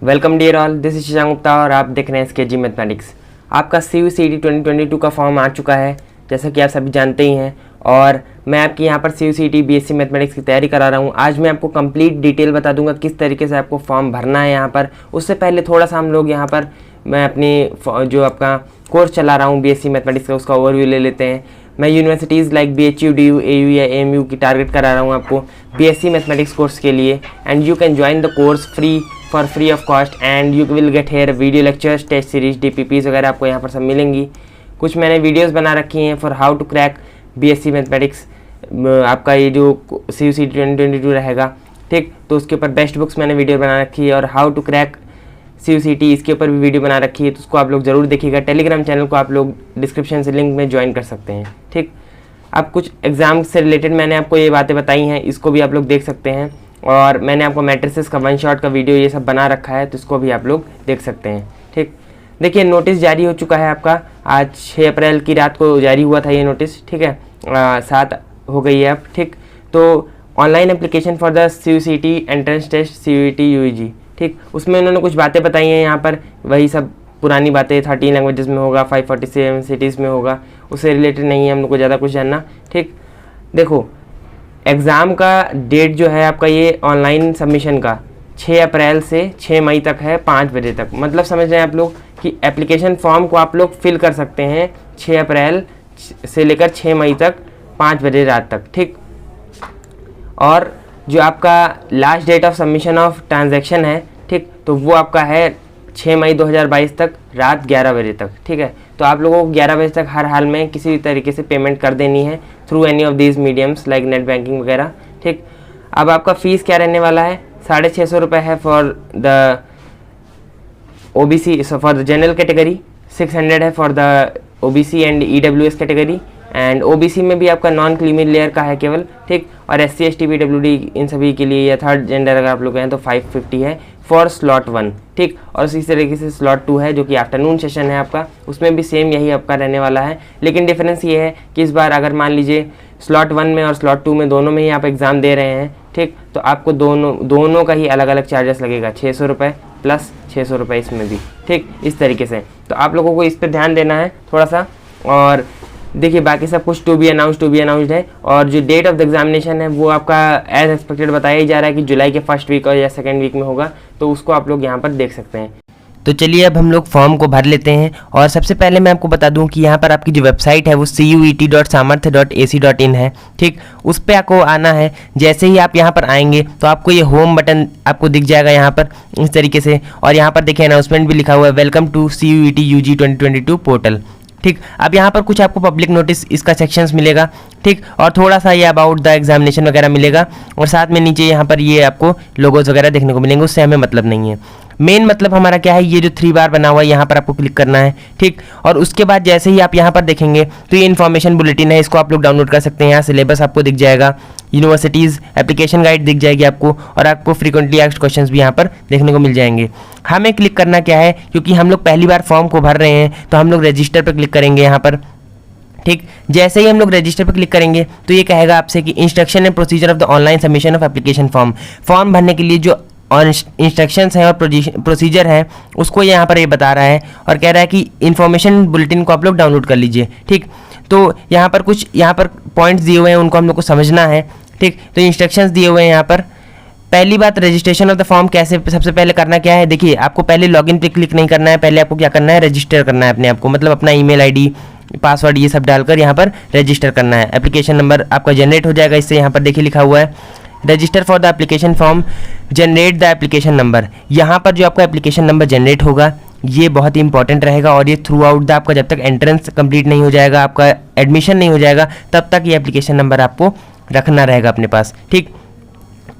Welcome dear all, this is Shashank Gupta और आप देख रहे हैं SKG मैथमेटिक्स। आपका CUCET 2022 का फॉर्म आ चुका है, जैसा कि आप सभी जानते ही हैं। और मैं आपकी यहाँ पर CUCET BSc मैथमेटिक्स की तैयारी करा रहा हूँ। आज मैं आपको कंप्लीट डिटेल बता दूंगा किस तरीके से आपको फॉर्म भरना है यहाँ पर। उससे पहले थोड़ा सा हम लोग यहाँ पर मैं अपनी जो आपका कोर्स चला रहा हूँ BSc मैथमेटिक्स का, उसका ओवरव्यू ले लेते हैं। मैं universities like BHU, DU, AU या AMU की टारगेट करा रहा हूँ आपको BSc मैथमेटिक्स कोर्स के लिए। And you can join the course free of cost and you will get here video lectures, test series, DPPs वगैरह आपको यहाँ पर सब मिलेंगी। कुछ मैंने वीडियोस बना रखी हैं for how to crack BSc mathematics. आपका ये जो CUCET 2022 रहेगा, ठीक, तो उसके ऊपर बेस्ट बुक्स मैंने वीडियो बना रखी है और हाउ टू क्रैक CUCET इसके ऊपर भी वीडियो बना रखी है, तो उसको आप लोग ज़रूर देखिएगा। टेलीग्राम चैनल को आप लोग डिस्क्रिप्शन से लिंक में ज्वाइन कर सकते हैं, ठीक। अब कुछ एग्ज़ाम से रिलेटेड मैंने आपको ये बातें बताई हैं, इसको भी आप लोग देख सकते हैं। और मैंने आपको मैट्रिसेस का 1 शॉट का वीडियो ये सब बना रखा है, तो इसको भी आप लोग देख सकते हैं, ठीक। देखिए, नोटिस जारी हो चुका है आपका, आज 6 अप्रैल की रात को जारी हुआ था ये नोटिस, ठीक है। 7 हो गई है अब, ठीक। तो online application for the CUCET entrance test CUET UEG, ठीक। उसमें उन्होंने कुछ बातें बताई हैं यहाँ पर, वही सब पुरानी बातें। 13 लैंग्वेजेस में होगा, 547 सिटीज़ में होगा, उससे रिलेटेड नहीं है हम लोग को ज़्यादा कुछ जानना, ठीक। देखो, एग्ज़ाम का डेट जो है आपका ये ऑनलाइन सबमिशन का 6 अप्रैल से 6 मई तक है, 5 बजे तक। मतलब समझ रहे हैं आप लोग कि एप्लीकेशन फॉर्म को आप लोग फिल कर सकते हैं 6 अप्रैल से लेकर 6 मई तक 5 बजे रात तक, ठीक। और जो आपका last date of submission of transaction है, ठीक, तो वो आपका है 6 मई 2022 तक रात 11 बजे तक, ठीक है। तो आप लोगों को 11 बजे तक हर हाल में किसी भी तरीके से पेमेंट कर देनी है through any of these mediums like net banking वगैरह, ठीक। अब आपका फ़ीस क्या रहने वाला है? 650 रुपये है for the OBC, for the general category, 600 है for the OBC and EWS category. And OBC में भी आपका नॉन क्रीमी लेयर का है केवल, ठीक। और SC ST PWD इन सभी के लिए, या थर्ड जेंडर अगर आप लोग हैं तो 550 है फॉर स्लॉट 1, ठीक। और इसी तरीके से स्लॉट 2 है जो कि आफ्टरनून सेशन है आपका, उसमें भी सेम यही आपका रहने वाला है। लेकिन डिफरेंस ये है कि इस बार अगर मान लीजिए स्लॉट 1 में और स्लॉट 2 में दोनों में ही आप एग्ज़ाम दे रहे हैं, ठीक, तो आपको दोनों का ही अलग अलग चार्जेस लगेगा, 600 रुपये प्लस 600 रुपये इसमें भी, ठीक, इस तरीके से। तो आप लोगों को इस पर ध्यान देना है थोड़ा सा। और देखिए, बाकी सब कुछ टू बी अनाउंस्ड है। और जो डेट ऑफ द एग्जामिनेशन है वो आपका एज एक्सपेक्टेड बताया ही जा रहा है कि जुलाई के फर्स्ट वीक और या सेकेंड वीक में होगा, तो उसको आप लोग यहाँ पर देख सकते हैं। तो चलिए अब हम लोग फॉर्म को भर लेते हैं। और सबसे पहले मैं आपको बता दूं कि यहाँ पर आपकी जो वेबसाइट है वो CUET.samarthya.ac.in है, ठीक। उस पर आपको आना है। जैसे ही आप यहाँ पर आएंगे तो आपको ये होम बटन आपको दिख जाएगा यहाँ पर इस तरीके से। और यहाँ पर देखिए अनाउंसमेंट भी लिखा हुआ है, welcome to CUET UG 2022 portal, ठीक। अब यहाँ पर कुछ आपको पब्लिक नोटिस इसका सेक्शंस मिलेगा, ठीक। और थोड़ा सा ये अबाउट द एग्जामिनेशन वगैरह मिलेगा। और साथ में नीचे यहाँ पर ये आपको लोगोज वगैरह देखने को मिलेंगे, उससे हमें मतलब नहीं है। मेन मतलब हमारा क्या है, ये जो 3 बार बना हुआ है यहाँ पर आपको क्लिक करना है, ठीक। और उसके बाद जैसे ही आप यहाँ पर देखेंगे तो ये इन्फॉर्मेशन बुलेटिन है, इसको आप लोग डाउनलोड कर सकते हैं। यहाँ सिलेबस आपको दिख जाएगा, यूनिवर्सिटीज़ एप्लीकेशन गाइड दिख जाएगी आपको, और आपको फ्रीक्वेंटली आस्क्ड क्वेश्चंस भी यहाँ पर देखने को मिल जाएंगे। हमें क्लिक करना क्या है, क्योंकि हम लोग पहली बार फॉर्म को भर रहे हैं, तो हम लोग रजिस्टर पर क्लिक करेंगे यहाँ पर, ठीक। जैसे ही हम लोग रजिस्टर पर क्लिक करेंगे तो ये कहेगा आपसे कि instruction and procedure of the online submission of application form भरने के लिए जो और इंस्ट्रक्शंस हैं और प्रोसीजर है उसको यहाँ पर ये बता रहा है। और कह रहा है कि इन्फॉर्मेशन बुलेटिन को आप लोग डाउनलोड कर लीजिए, ठीक। तो यहाँ पर कुछ पॉइंट्स दिए हुए हैं, उनको हम लोग को समझना है, ठीक। तो इंस्ट्रक्शंस दिए हुए हैं यहाँ पर। पहली बात, रजिस्ट्रेशन ऑफ द फॉर्म कैसे, सबसे पहले करना क्या है, देखिए आपको पहले लॉगिन पे क्लिक नहीं करना है, पहले आपको क्या करना है, रजिस्टर करना है अपने आप को, मतलब अपना ईमेल ID, पासवर्ड ये सब डालकर यहाँ पर रजिस्टर करना है। एप्लीकेशन नंबर आपका जनरेट हो जाएगा, इससे यहाँ पर देखिए लिखा हुआ है register for the application form, generate the application number. यहाँ पर जो आपका एप्लीकेशन नंबर जनरेट होगा ये बहुत ही इंपॉर्टेंट रहेगा, और ये थ्रू आउट द आपका जब तक एंट्रेंस कंप्लीट नहीं हो जाएगा, आपका एडमिशन नहीं हो जाएगा, तब तक ये एप्लीकेशन नंबर आपको रखना रहेगा अपने पास, ठीक।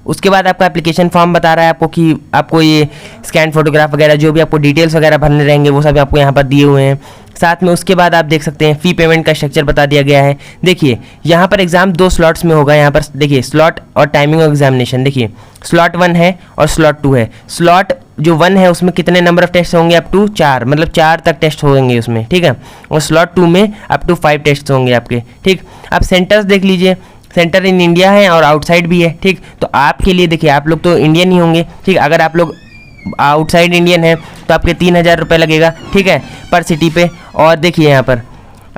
उसके बाद आपका एप्लीकेशन फॉर्म बता रहा है आपको कि आपको ये स्कैन फोटोग्राफ वगैरह जो भी आपको डिटेल्स वगैरह भरने रहेंगे वो सब आपको यहाँ पर दिए हुए हैं। साथ में उसके बाद आप देख सकते हैं फ़ी पेमेंट का स्ट्रक्चर बता दिया गया है। देखिए यहाँ पर एग्ज़ाम 2 स्लॉट्स में होगा। यहाँ पर देखिए स्लॉट और टाइमिंग ऑफ एग्जामिनेशन, देखिए स्लॉट 1 है और स्लॉट 2 है। स्लॉट जो 1 है उसमें कितने नंबर ऑफ टेस्ट होंगे, अप टू 4, मतलब 4 तक टेस्ट होंगे उसमें, ठीक है। और स्लॉट 2 में अप टू 5 टेस्ट होंगे आपके, ठीक। आप सेंटर्स देख लीजिए, सेंटर इन इंडिया है और आउटसाइड भी है, ठीक। तो आपके लिए देखिए आप लोग तो इंडियन ही होंगे, ठीक। अगर आप लोग आउटसाइड इंडियन है तो आपके 3,000 रुपये लगेगा, ठीक है, पर सिटी पे। और देखिए यहाँ पर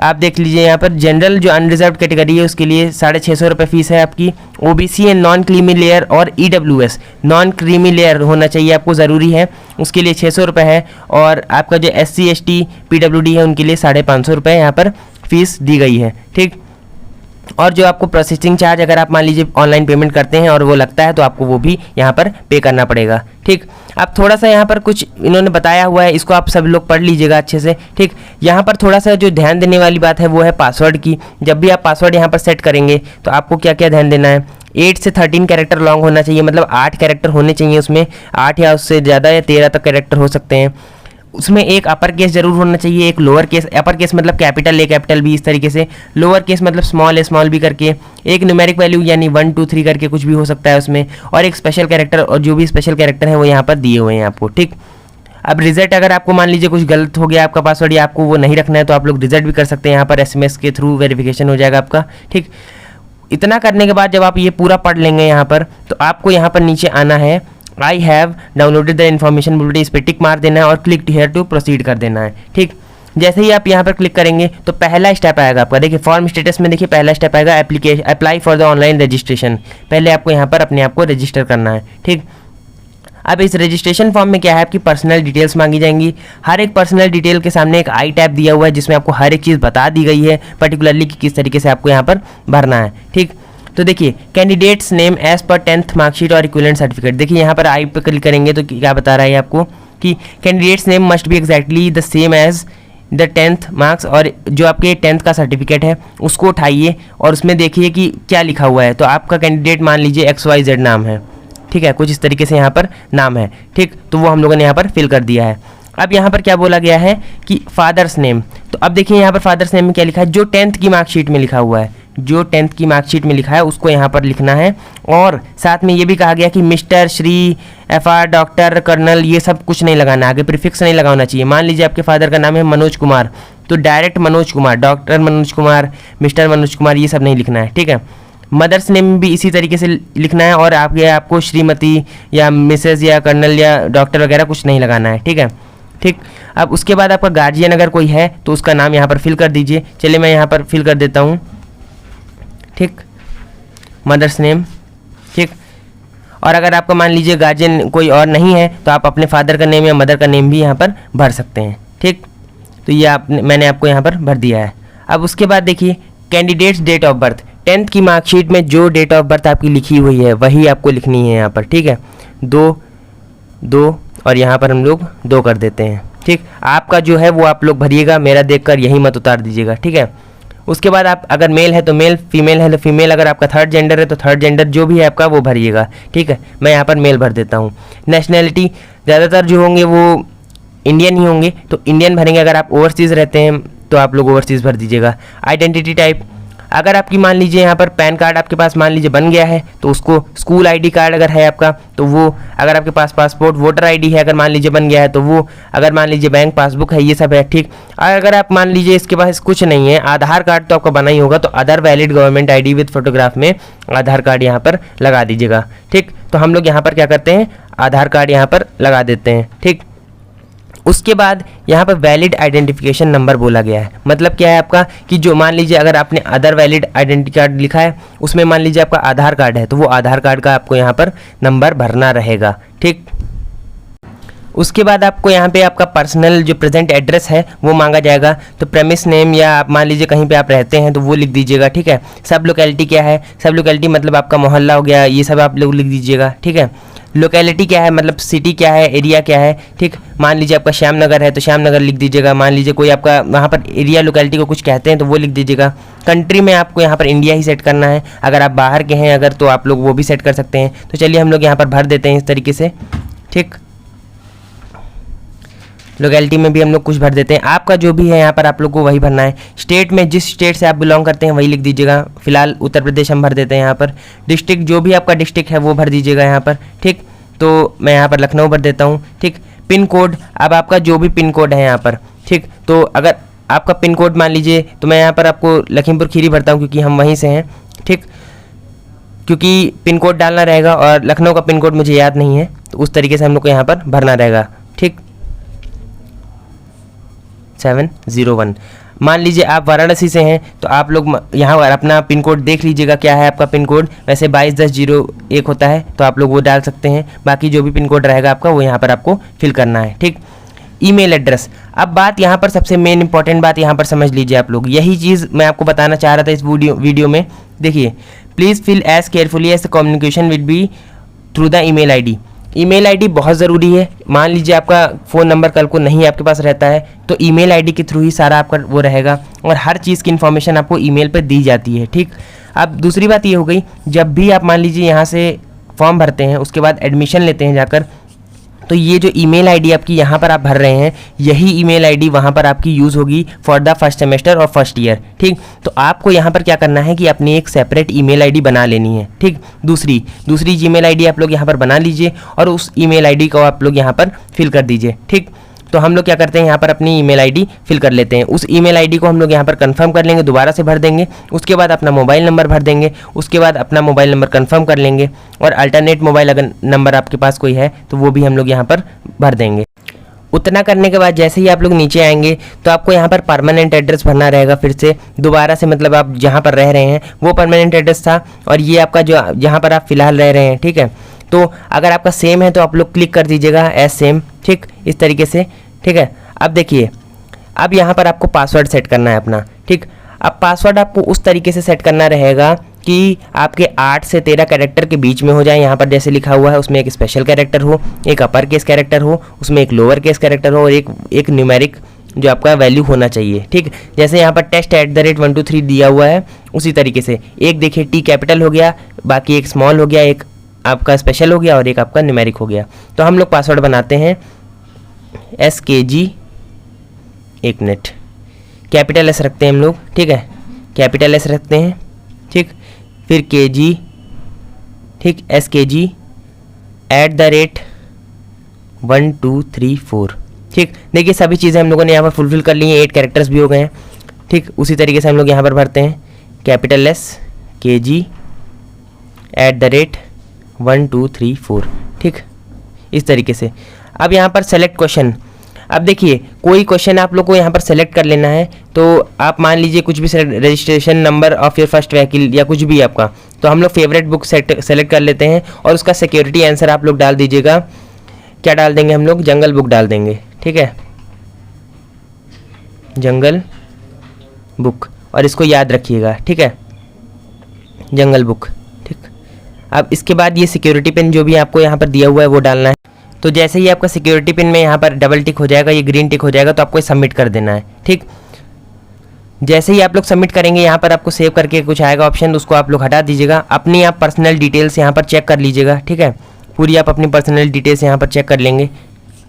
आप देख लीजिए, यहाँ पर जनरल जो अनरिजर्व कैटेगरी है उसके लिए 650 रुपये फीस है आपकी। OBC and non creamy layer और ईडब्ल्यूएस नॉन क्रीमी लेयर होना चाहिए आपको, ज़रूरी है, उसके लिए 600 रुपये है। और आपका जो SC ST PWD है उनके लिए 550 रुपये यहाँ पर फीस दी गई है, ठीक। और जो आपको प्रोसेसिंग चार्ज अगर आप मान लीजिए ऑनलाइन पेमेंट करते हैं और वो लगता है तो आपको वो भी यहाँ पर पे करना पड़ेगा, ठीक। अब थोड़ा सा यहाँ पर कुछ इन्होंने बताया हुआ है, इसको आप सभी लोग पढ़ लीजिएगा अच्छे से, ठीक। यहाँ पर थोड़ा सा जो ध्यान देने वाली बात है वो है पासवर्ड की। जब भी आप पासवर्ड यहाँ पर सेट करेंगे तो आपको क्या क्या ध्यान देना है, 8 से 13 कैरेक्टर लॉन्ग होना चाहिए, मतलब 8 कैरेक्टर होने चाहिए उसमें, 8 या उससे ज़्यादा या 13 तक कैरेक्टर हो सकते हैं। उसमें एक अपर केस जरूर होना चाहिए, एक लोअर केस, अपर केस मतलब कैपिटल A कैपिटल B इस तरीके से, लोअर केस मतलब स्मॉल a स्मॉल b करके, एक न्यूमेरिक वैल्यू यानी 1 2 3 करके कुछ भी हो सकता है उसमें, और एक स्पेशल कैरेक्टर, और जो भी स्पेशल कैरेक्टर है वो यहाँ पर दिए हुए हैं आपको, ठीक। अब रिजल्ट अगर आपको मान लीजिए कुछ गलत हो गया आपका पासवर्ड या आपको वो नहीं रखना है तो आप लोग रिजल्ट भी कर सकते हैं, यहाँ पर SMS के थ्रू वेरिफिकेशन हो जाएगा आपका, ठीक। इतना करने के बाद जब आप ये पूरा पढ़ लेंगे यहाँ पर, तो आपको यहाँ पर नीचे आना है, I have downloaded the information bulletin, इस पर टिक मार देना है और क्लिक हियर टू प्रोसीड कर देना है, ठीक। जैसे ही आप यहाँ पर क्लिक करेंगे तो पहला स्टेप आएगा आपका, देखिए फॉर्म स्टेटस में देखिए पहला स्टेप आएगा application apply for the online registration. पहले आपको यहाँ पर अपने आप को रजिस्टर करना है, ठीक। अब इस रजिस्ट्रेशन फॉर्म में क्या है, आपकी पर्सनल डिटेल्स मांगी जाएंगी। हर एक पर्सनल डिटेल के सामने एक आई टैब दिया हुआ है जिसमें आपको हर एक चीज़ बता दी गई है पर्टिकुलरली कि किस तरीके से आपको यहाँ पर भरना है, ठीक। तो देखिए candidates name as per 10th marksheet और इक्विवेलेंट सर्टिफिकेट, देखिए यहाँ पर आई पे क्लिक करेंगे तो क्या बता रहा है आपको कि candidates name must be exactly the same as the 10th marks, और जो आपके 10th का सर्टिफिकेट है उसको उठाइए और उसमें देखिए कि क्या लिखा हुआ है। तो आपका कैंडिडेट मान लीजिए XYZ नाम है, ठीक है, कुछ इस तरीके से यहाँ पर नाम है, ठीक। तो वो हम लोगों ने यहाँ पर फिल कर दिया है। अब यहाँ पर क्या बोला गया है कि फादर्स नेम, तो अब देखिए यहाँ पर फादर्स नेम में क्या लिखा है, जो 10th की मार्कशीट में लिखा हुआ है, जो 10th की मार्कशीट में लिखा है उसको यहाँ पर लिखना है। और साथ में ये भी कहा गया कि mister, Shri, FR, doctor, colonel, ये सब कुछ नहीं लगाना, आगे प्रीफिक्स नहीं लगाना चाहिए। मान लीजिए आपके फादर का नाम है मनोज कुमार, तो direct Manoj Kumar, doctor Manoj Kumar, mister Manoj Kumar, ये सब नहीं लिखना है, ठीक है। मदर्स नेम भी इसी तरीके से लिखना है और आपको श्रीमती या मिसेज या कर्नल या डॉक्टर वगैरह कुछ नहीं लगाना है, ठीक है, ठीक। अब उसके बाद आपका गार्जियन अगर कोई है तो उसका नाम यहाँ पर फिल कर दीजिए। चलिए मैं यहाँ पर फिल कर देता हूँ, ठीक, मदर्स नेम, ठीक। और अगर आपका मान लीजिए गार्जियन कोई और नहीं है तो आप अपने फादर का नेम या मदर का नेम भी यहाँ पर भर सकते हैं, ठीक। तो ये मैंने आपको यहाँ पर भर दिया है। अब उसके बाद देखिए candidates date of birth, 10th की मार्कशीट में जो डेट ऑफ बर्थ आपकी लिखी हुई है वही आपको लिखनी है यहाँ पर, ठीक है। 2 और यहाँ पर हम लोग 2 कर देते हैं, ठीक। आपका जो है वो आप लोग भरिएगा, मेरा देखकर यही मत उतार दीजिएगा, ठीक है। उसके बाद आप अगर मेल है तो मेल, फीमेल है तो फीमेल, अगर आपका थर्ड जेंडर है तो थर्ड जेंडर, जो भी है आपका वो भरिएगा, ठीक है। मैं यहाँ पर मेल भर देता हूँ। नेशनैलिटी ज़्यादातर जो होंगे वो इंडियन ही होंगे तो इंडियन भरेंगे, अगर आप ओवरसीज़ रहते हैं तो आप लोग ओवरसीज़ भर दीजिएगा। आइडेंटिटी टाइप, अगर आपकी मान लीजिए यहाँ पर पैन कार्ड आपके पास मान लीजिए बन गया है तो उसको, स्कूल ID कार्ड अगर है आपका तो वो, अगर आपके पास पासपोर्ट वोटर ID है अगर मान लीजिए बन गया है तो वो, अगर मान लीजिए बैंक पासबुक है, ये सब है, ठीक। अगर आप मान लीजिए इसके पास कुछ नहीं है, आधार कार्ड तो आपका बना ही होगा, तो other valid government ID with photograph में आधार कार्ड यहाँ पर लगा दीजिएगा, ठीक। तो हम लोग यहाँ पर क्या करते हैं, आधार कार्ड यहाँ पर लगा देते हैं, ठीक। उसके बाद यहाँ पर वैलिड आइडेंटिफिकेशन नंबर बोला गया है, मतलब क्या है आपका कि जो मान लीजिए अगर आपने अदर वैलिड आइडेंटिटी कार्ड लिखा है उसमें मान लीजिए आपका आधार कार्ड है तो वो आधार कार्ड का आपको यहाँ पर नंबर भरना रहेगा, ठीक। उसके बाद आपको यहाँ पे आपका पर्सनल जो प्रेजेंट एड्रेस है वो मांगा जाएगा, तो प्रेमिस नेम या आप मान लीजिए कहीं पे आप रहते हैं तो वो लिख दीजिएगा, ठीक है। सब लोकेलिटी क्या है, सब लोकेलिटी मतलब आपका मोहल्ला हो गया, ये सब आप लोग लिख दीजिएगा, ठीक है। लोकेलिटी क्या है मतलब सिटी क्या है, एरिया क्या है, ठीक। मान लीजिए आपका श्यामनगर है तो श्यामनगर लिख दीजिएगा, मान लीजिए कोई आपका वहाँ पर एरिया लोकेलिटी को कुछ कहते हैं तो वो लिख दीजिएगा। कंट्री में आपको यहाँ पर इंडिया ही सेट करना है, अगर आप बाहर के हैं अगर तो आप लोग वो भी सेट कर सकते हैं। तो चलिए हम लोग यहाँ पर भर देते हैं इस तरीके से, ठीक। लोकेलिटी में भी हम लोग कुछ भर देते हैं, आपका जो भी है यहाँ पर आप लोग को वही भरना है। स्टेट में जिस स्टेट से आप बिलोंग करते हैं वही लिख दीजिएगा, फिलहाल उत्तर प्रदेश हम भर देते हैं यहाँ पर। डिस्ट्रिक्ट जो भी आपका डिस्ट्रिक्ट है वो भर दीजिएगा यहाँ पर, ठीक। तो मैं यहाँ पर लखनऊ भर देता हूँ, ठीक। पिन कोड, अब आपका जो भी पिन कोड है यहाँ पर, ठीक। तो अगर आपका पिन कोड मान लीजिए तो मैं यहाँ पर आपको लखीमपुर खीरी भरता हूँ क्योंकि हम वहीं से हैं, ठीक। क्योंकि पिन कोड डालना रहेगा और लखनऊ का पिन कोड मुझे याद नहीं है, तो उस तरीके से हम लोग को यहाँ पर भरना रहेगा। ठीक, 701। मान लीजिए आप वाराणसी से हैं तो आप लोग यहाँ पर अपना पिन कोड देख लीजिएगा क्या है आपका पिन कोड। वैसे 221001 होता है, तो आप लोग वो डाल सकते हैं। बाकी जो भी पिन कोड रहेगा आपका वो यहाँ पर आपको फिल करना है। ठीक, ईमेल एड्रेस। अब बात यहाँ पर सबसे मेन इंपॉर्टेंट बात यहाँ पर समझ लीजिए आप लोग, यही चीज़ मैं आपको बताना चाह रहा था इस वीडियो में। देखिए, please fill as carefully as the communication will be through the email ID. Email ID बहुत ज़रूरी है। मान लीजिए आपका फ़ोन नंबर कल को नहीं आपके पास रहता है तो ईमेल आईडी के थ्रू ही सारा आपका वो रहेगा, और हर चीज़ की इन्फॉर्मेशन आपको ईमेल पर दी जाती है। ठीक, अब दूसरी बात ये हो गई, जब भी आप मान लीजिए यहाँ से फॉर्म भरते हैं, उसके बाद एडमिशन लेते हैं जाकर, तो ये जो ईमेल आईडी आपकी यहाँ पर आप भर रहे हैं, यही ईमेल आईडी वहाँ पर आपकी यूज़ होगी फॉर द फर्स्ट सेमेस्टर और फर्स्ट ईयर। ठीक, तो आपको यहाँ पर क्या करना है कि अपनी एक सेपरेट ईमेल आईडी बना लेनी है। ठीक, दूसरी जीमेल आईडी आप लोग यहाँ पर बना लीजिए और उस ईमेल आईडी को आप लोग यहाँ पर फिल कर दीजिए। ठीक, तो हम लोग क्या करते हैं, यहाँ पर अपनी ईमेल आईडी फिल कर लेते हैं। उस ईमेल आईडी को हम लोग यहाँ पर कंफर्म कर लेंगे, दोबारा से भर देंगे। उसके बाद अपना मोबाइल नंबर भर देंगे, उसके बाद अपना मोबाइल नंबर कंफर्म कर लेंगे, और अल्टरनेट मोबाइल अगर नंबर आपके पास कोई है तो वो भी हम लोग यहाँ पर भर देंगे। उतना करने के बाद जैसे ही आप लोग नीचे आएंगे तो आपको यहाँ पर परमानेंट एड्रेस भरना रहेगा फिर से दोबारा से, मतलब आप जहाँ पर रह रहे हैं वो परमानेंट एड्रेस था, और ये आपका जो जहाँ पर आप फिलहाल रह रहे हैं। ठीक है, तो अगर आपका सेम है तो आप लोग क्लिक कर दीजिएगा एज सेम। ठीक, इस तरीके से। ठीक है, अब देखिए, अब यहाँ पर आपको पासवर्ड सेट करना है अपना। ठीक, अब पासवर्ड आपको उस तरीके से सेट करना रहेगा कि आपके 8 से 13 कैरेक्टर के बीच में हो जाए। यहाँ पर जैसे लिखा हुआ है उसमें एक स्पेशल कैरेक्टर हो, एक अपर केस कैरेक्टर हो, उसमें एक लोअर केस कैरेक्टर हो, और एक न्यूमेरिक जो आपका वैल्यू होना चाहिए। ठीक, जैसे यहाँ पर test@123 दिया हुआ है उसी तरीके से। एक देखिए टी कैपिटल हो गया, बाकी एक स्मॉल हो गया, एक आपका स्पेशल हो गया और एक आपका न्यूमेरिक हो गया। तो हम लोग पासवर्ड बनाते हैं SKG, एक मिनट, कैपिटल एस रखते हैं हम लोग। ठीक है, कैपिटल एस रखते हैं। ठीक, फिर KG, ठीक, SKG @1234। ठीक, देखिए सभी चीज़ें हम लोगों ने यहाँ पर फुलफिल कर ली हैं, 8 कैरेक्टर्स भी हो गए हैं। ठीक, उसी तरीके से हम लोग यहाँ पर भरते हैं कैपिटल S KG @1234। ठीक, इस तरीके से। अब यहाँ पर सेलेक्ट क्वेश्चन। अब देखिए, कोई क्वेश्चन आप लोग को यहाँ पर सेलेक्ट कर लेना है। तो आप मान लीजिए कुछ भी registration number of your first vehicle या कुछ भी आपका, तो हम लोग फेवरेट बुक सेलेक्ट कर लेते हैं और उसका सिक्योरिटी आंसर आप लोग डाल दीजिएगा। क्या डाल देंगे हम लोग? जंगल बुक डाल देंगे। ठीक है, जंगल बुक, और इसको याद रखिएगा। ठीक है, जंगल बुक। ठीक, अब इसके बाद ये सिक्योरिटी पिन जो भी आपको यहाँ पर दिया हुआ है वो डालना है। तो जैसे ही आपका सिक्योरिटी पिन में यहाँ पर डबल टिक हो जाएगा, ये ग्रीन टिक हो जाएगा, तो आपको सबमिट कर देना है। ठीक, जैसे ही आप लोग सबमिट करेंगे यहाँ पर आपको सेव करके कुछ आएगा ऑप्शन, उसको आप लोग हटा दीजिएगा। अपनी आप पर्सनल डिटेल्स यहाँ पर चेक कर लीजिएगा। ठीक है, पूरी आप अपनी पर्सनल डिटेल्स यहाँ पर चेक कर लेंगे।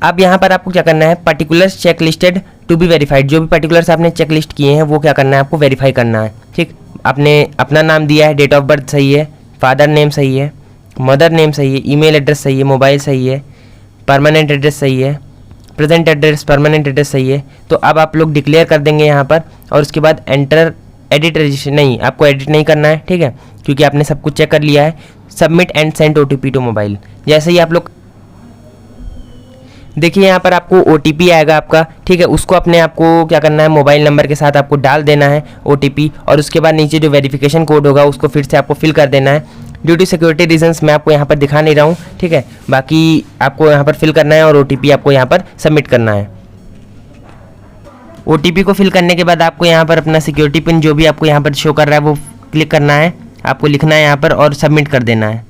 अब यहाँ पर आपको क्या करना है, particulars check listed to be verified. जो भी पर्टिकुलर्स आपने चेक लिस्ट किए हैं वो क्या करना है, आपको वेरीफाई करना है। ठीक, आपने अपना नाम दिया है, डेट ऑफ बर्थ सही है, फादर नेम सही है, मदर नेम सही है, ईमेल एड्रेस सही है, मोबाइल सही है, परमानेंट एड्रेस सही है, प्रेजेंट एड्रेस परमानेंट एड्रेस सही है। तो अब आप लोग डिक्लेयर कर देंगे यहाँ पर, और उसके बाद एंटर एडिट रजिस्ट्रेशन, नहीं आपको एडिट नहीं करना है। ठीक है, क्योंकि आपने सब कुछ चेक कर लिया है। Submit and send OTP to mobile. जैसे ही आप लोग देखिए यहाँ पर आपको OTP आएगा आपका। ठीक है, उसको अपने आपको क्या करना है, मोबाइल नंबर के साथ आपको डाल देना है OTP, और उसके बाद नीचे जो वेरिफिकेशन कोड होगा उसको फिर से आपको फिल कर देना है। ड्यू टू सिक्योरिटी रीजंस मैं आपको यहाँ पर दिखा नहीं रहा हूँ। ठीक है, बाकी आपको यहाँ पर फिल करना है और OTP आपको यहाँ पर सबमिट करना है। OTP को फिल करने के बाद आपको यहाँ पर अपना सिक्योरिटी पिन जो भी आपको यहाँ पर शो कर रहा है वो क्लिक करना है, आपको लिखना है यहाँ पर और सबमिट कर देना है।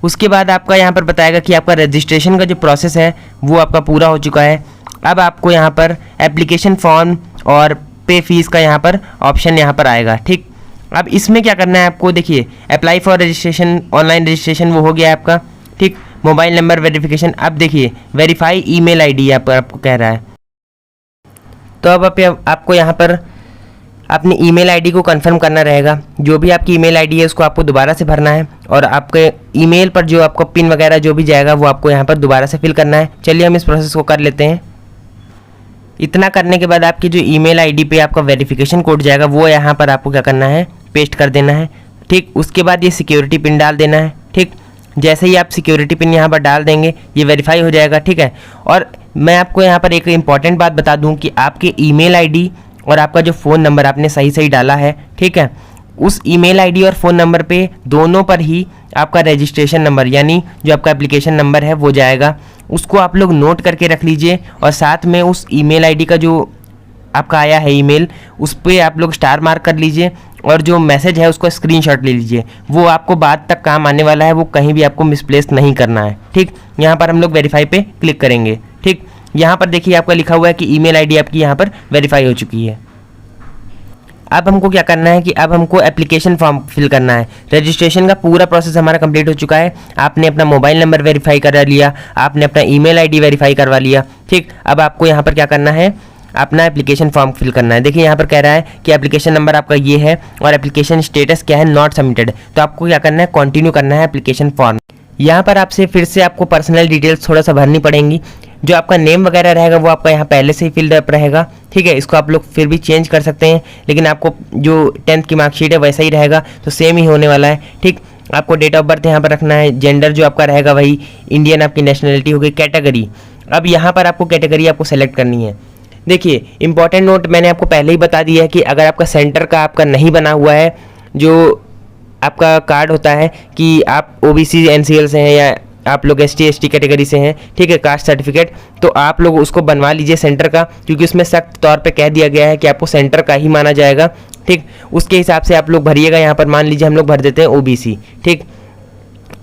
उसके बाद आपका यहाँ पर बताएगा कि आपका रजिस्ट्रेशन का जो प्रोसेस है वो आपका पूरा हो चुका है। अब आपको यहाँ पर एप्लीकेशन फॉर्म और पे फीस का यहाँ पर ऑप्शन यहाँ पर आएगा। ठीक, अब इसमें क्या करना है आपको, देखिए apply for registration, online registration वो हो गया है आपका। ठीक, मोबाइल नंबर वेरिफिकेशन। अब देखिए वेरीफाई ईमेल आईडी आपको कह रहा है। तो अब आपको यहाँ पर अपनी ईमेल आईडी को कंफर्म करना रहेगा। जो भी आपकी ईमेल आईडी है उसको आपको दोबारा से भरना है, और आपके ईमेल पर जो आपको पिन वगैरह जो भी जाएगा वो आपको यहाँ पर दोबारा से फिल करना है। चलिए हम इस प्रोसेस को कर लेते हैं। इतना करने के बाद आपकी जो ईमेल आईडी पे आपका वेरिफिकेशन कोड जाएगा वो यहाँ पर आपको क्या करना है, पेस्ट कर देना है। ठीक। उसके बाद ये सिक्योरिटी पिन डाल देना है, ठीक। जैसे ही आप सिक्योरिटी पिन यहाँ पर डाल देंगे ये वेरीफाई हो जाएगा, ठीक है। और मैं आपको यहाँ पर एक इम्पॉर्टेंट बात बता दूँ कि आपके ईमेल आईडी और आपका जो फ़ोन नंबर आपने सही डाला है, ठीक है, उस ईमेल आईडी और फ़ोन नंबर पे दोनों पर ही आपका रजिस्ट्रेशन नंबर यानी जो आपका एप्लीकेशन नंबर है वो जाएगा। उसको आप लोग नोट करके रख लीजिए और साथ में उस ईमेल आईडी का जो आपका आया है ईमेल, उस पर आप लोग स्टार मार्क कर लीजिए और जो मैसेज है उसको स्क्रीनशॉट ले लीजिए। वो आपको बाद तक काम आने वाला है, वो कहीं भी आपको मिसप्लेस नहीं करना है, ठीक। यहाँ पर हम लोग वेरीफाई पे क्लिक करेंगे, ठीक। यहाँ पर देखिए आपका लिखा हुआ है कि ईमेल आईडी आपकी यहाँ पर वेरीफाई हो चुकी है। अब हमको क्या करना है कि अब हमको एप्लीकेशन फॉर्म फिल करना है। रजिस्ट्रेशन का पूरा प्रोसेस हमारा कंप्लीट हो चुका है। आपने अपना मोबाइल नंबर वेरीफाई करा लिया, आपने अपना ईमेल आईडी वेरीफाई करवा लिया, ठीक। अब आपको यहाँ पर क्या करना है, अपना एप्लीकेशन फॉर्म फिल करना है। देखिए यहाँ पर कह रहा है कि एप्लीकेशन नंबर आपका ये है और एप्लीकेशन स्टेटस क्या है, नॉट सबमिटेड। तो आपको क्या करना है, कंटिन्यू करना है एप्लीकेशन फॉर्म। यहाँ पर आपसे फिर से आपको पर्सनल डिटेल्स थोड़ा सा भरनी पड़ेंगी। जो आपका नेम वगैरह रहेगा वो आपका यहाँ पहले से ही फिल्ड अप रहेगा, ठीक है। इसको आप लोग फिर भी चेंज कर सकते हैं, लेकिन आपको जो 10th की मार्कशीट है वैसा ही रहेगा, तो सेम ही होने वाला है, ठीक। आपको डेट ऑफ बर्थ यहाँ पर रखना है, जेंडर जो आपका रहेगा वही इंडियन आपकी नेशनलिटी होगी। कैटेगरी, अब यहाँ पर आपको कैटेगरी आपको सेलेक्ट करनी है। देखिए इंपॉर्टेंट नोट मैंने आपको पहले ही बता दिया है कि अगर आपका सेंटर का आपका नहीं बना हुआ है, जो आपका कार्ड होता है कि आप ओबीसी एनसीएल से हैं या आप लोग एसटी एसटी कैटेगरी से हैं, ठीक है, कास्ट सर्टिफिकेट, तो आप लोग उसको बनवा लीजिए सेंटर का, क्योंकि उसमें सख्त तौर पे कह दिया गया है कि आपको सेंटर का ही माना जाएगा, ठीक। उसके हिसाब से आप लोग भरिएगा। यहाँ पर मान लीजिए हम लोग भर देते हैं ओबीसी, ठीक।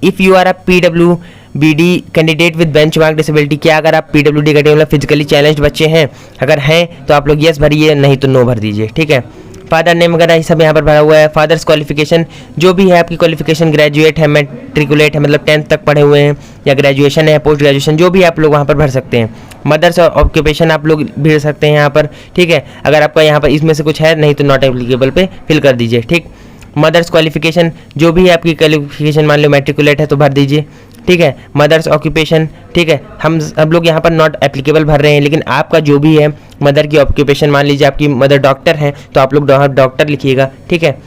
If you are a PWBD candidate with benchmark disability, क्या अगर आप PWD कैटेगरी मतलब फिजिकली चैलेंज्ड बच्चे हैं, अगर हैं तो आप लोग यस भरिए, नहीं तो नो भर दीजिए, ठीक है। फादर नेम वगैरह ये सब यहाँ पर भरा हुआ है। फादर्स क्वालिफिकेशन, जो भी है आपकी क्वालिफिकेशन, ग्रेजुएट है, मैट्रिकुलेट है मतलब 10th तक पढ़े हुए हैं, या ग्रेजुएशन है, पोस्ट ग्रेजुएशन, जो भी आप लोग वहाँ पर भर सकते हैं। मदर्स और ऑक्यूपेशन आप लोग भर सकते हैं यहाँ पर, ठीक है। अगर आपका यहाँ पर इसमें से कुछ है, नहीं तो नॉट एप्लीकेबल पे फिल कर दीजिए, ठीक। मदर्स क्वालिफिकेशन, जो भी है आपकी क्वालिफिकेशन, मान लो मैट्रिकुलेट है तो भर दीजिए, ठीक है। मदर्स ऑक्यूपेशन, ठीक है, हम सब लोग यहाँ पर नॉट एप्लीकेबल भर रहे हैं, लेकिन आपका जो भी है मदर की ऑक्यूपेशन, मान लीजिए आपकी मदर डॉक्टर हैं तो आप लोग डॉक्टर लिखिएगा, ठीक है।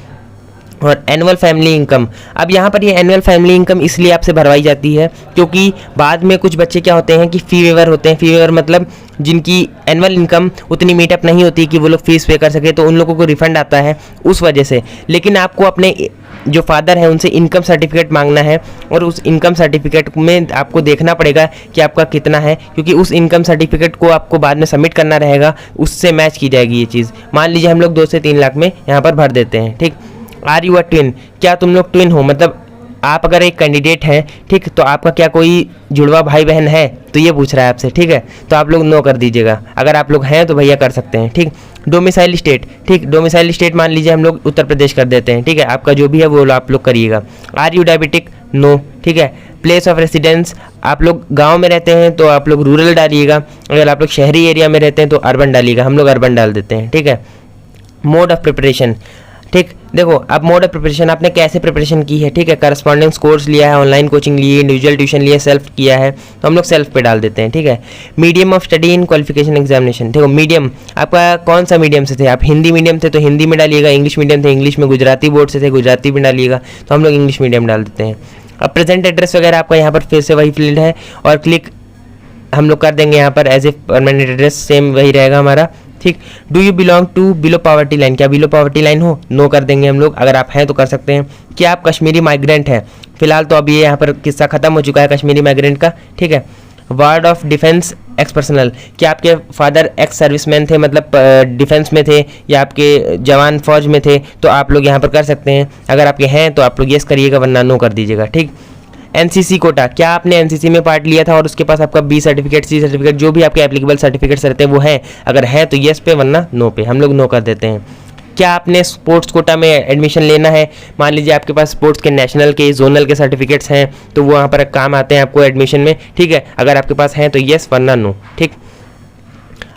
और एनुअल फैमिली इनकम, अब यहाँ पर ये एनुअल फैमिली इनकम इसलिए आपसे भरवाई जाती है क्योंकि बाद में कुछ बच्चे क्या होते हैं कि फी वेवर होते हैं। फी वेवर मतलब जिनकी एनुअल इनकम उतनी मीटअप नहीं होती कि वो लोग फीस पे कर सके, तो उन लोगों को रिफंड आता है उस वजह से। लेकिन आपको अपने जो फादर है उनसे इनकम सर्टिफिकेट मांगना है और उस इनकम सर्टिफिकेट में आपको देखना पड़ेगा कि आपका कितना है, क्योंकि उस इनकम सर्टिफिकेट को आपको बाद में सबमिट करना रहेगा, उससे मैच की जाएगी ये चीज़। मान लीजिए हम लोग 2 से 3 लाख में यहाँ पर भर देते हैं, ठीक। आर यू अ ट्विन, क्या तुम लोग ट्विन हो, मतलब आप अगर एक कैंडिडेट हैं, ठीक, तो आपका क्या कोई जुड़वा भाई बहन है, तो ये पूछ रहा है आपसे, ठीक है। तो आप लोग नो कर दीजिएगा। अगर आप लोग हैं तो भैया कर सकते हैं, ठीक। डोमिसाइल स्टेट, ठीक, डोमिसाइल स्टेट मान लीजिए हम लोग उत्तर प्रदेश कर देते हैं, ठीक है। आपका जो भी है वो आप लोग करिएगा। आर यू डायबिटिक, नो, ठीक है। प्लेस ऑफ रेसिडेंस, आप लोग गांव में रहते हैं तो आप लोग रूरल डालिएगा, अगर आप लोग शहरी एरिया में रहते हैं तो अर्बन डालिएगा, हम लोग अर्बन डाल देते हैं, ठीक है। मोड ऑफ प्रिपरेशन, ठीक, देखो अब मोड ऑफ प्रिपरेशन आपने कैसे प्रिपरेशन की है, ठीक है। करस्पॉन्डेंस कोर्स लिया है, ऑनलाइन कोचिंग ली है, इंडिविजुअल ट्यूशन लिया, सेल्फ किया है, तो हम लोग सेल्फ पे डाल देते हैं, ठीक है। Medium of study in qualification examination, देखो मीडियम आपका कौन सा मीडियम से थे, आप हिंदी मीडियम थे तो हिंदी में डालिएगा, इंग्लिश मीडियम थे इंग्लिश में, गुजराती बोर्ड से थे गुजराती में डालिएगा, तो हम लोग इंग्लिश मीडियम डाल देते हैं। अब प्रेजेंट एड्रेस वगैरह आपका यहाँ पर फिर से वही फील्ड है और क्लिक हम लोग कर देंगे यहाँ पर as a permanent address, same वही रहेगा हमारा, ठीक। Do you belong to below poverty line, क्या बिलो पॉवर्टी लाइन हो, नो कर देंगे हम लोग, अगर आप हैं तो कर सकते हैं। क्या आप कश्मीरी माइग्रेंट हैं, फिलहाल तो अभी यहाँ पर किस्सा खत्म हो चुका है कश्मीरी माइग्रेंट का, ठीक है। Ward of defence x personal, क्या आपके फादर एक्स सर्विसमैन थे, मतलब डिफेंस में थे या आपके जवान फौज में थे, तो आप लोग यहाँ पर कर सकते हैं। अगर आपके हैं तो आप लोग येस करिएगा, वरना नो कर दीजिएगा, ठीक। एनसीसी कोटा, क्या आपने एनसीसी में पार्ट लिया था और उसके पास आपका बी सर्टिफिकेट, सी सर्टिफिकेट, जो भी आपके एप्लीकेबल सर्टिफिकेट्स रहते हैं वो हैं, अगर हैं तो येस पे, वरना नो पे, हम लोग नो कर देते हैं। क्या आपने स्पोर्ट्स कोटा में एडमिशन लेना है, मान लीजिए आपके पास स्पोर्ट्स के नेशनल के जोनल के सर्टिफिकेट्स हैं तो वो वहाँ पर काम आते हैं आपको एडमिशन में, ठीक है। अगर आपके पास हैं तो येस, वरना नो, ठीक।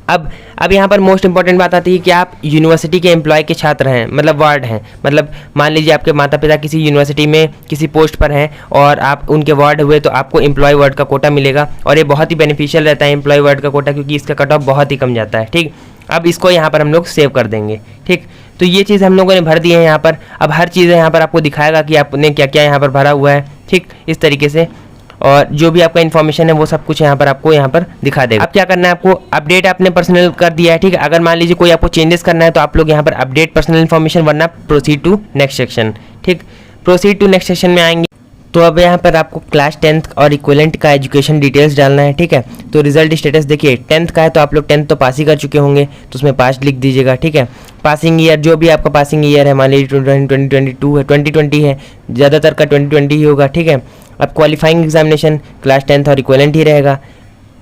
अब यहाँ पर मोस्ट इंपॉर्टेंट बात आती है कि आप यूनिवर्सिटी के एम्प्लॉय के छात्र हैं, मतलब वार्ड हैं, मतलब मान लीजिए आपके माता पिता किसी यूनिवर्सिटी में किसी पोस्ट पर हैं और आप उनके वार्ड हुए तो आपको एम्प्लॉय वार्ड का कोटा मिलेगा, और ये बहुत ही बेनिफिशियल रहता है एम्प्लॉय वार्ड का कोटा, क्योंकि इसका कट ऑफ बहुत ही कम जाता है, ठीक। अब इसको यहाँ पर हम लोग सेव कर देंगे। ठीक, तो ये चीज़ हम लोगों ने भर दी है यहाँ पर। अब हर चीज़ यहाँ पर आपको दिखाएगा कि आपने क्या क्या यहाँ पर भरा हुआ है। ठीक, इस तरीके से, और जो भी आपका इन्फॉर्मेशन है वो सब कुछ यहाँ पर आपको यहाँ पर दिखा देगा। अब क्या करना है आपको, अपडेट आपने पर्सनल कर दिया है। ठीक है, अगर मान लीजिए कोई आपको चेंजेस करना है तो आप लोग यहाँ पर अपडेट पर्सनल इन्फॉर्मेशन, वरना प्रोसीड टू नेक्स्ट सेक्शन। ठीक, प्रोसीड टू नेक्स्ट सेक्शन में आएंगे तो अब यहाँ पर आपको क्लास 10th और इक्विवेलेंट का एजुकेशन डिटेल्स डालना है। ठीक है, तो रिजल्ट स्टेटस देखिए 10th का है तो आप लोग 10th तो पास ही कर चुके होंगे, तो उसमें पास लिख दीजिएगा। ठीक है, पासिंग ईयर जो भी आपका पासिंग ईयर है, मान लीजिए 2022 है, 2020 है, ज़्यादातर का 2020 ही होगा। ठीक है, अब क्वालिफाइंग एग्जामिनेशन क्लास 10th और इक्विवेलेंट ही रहेगा।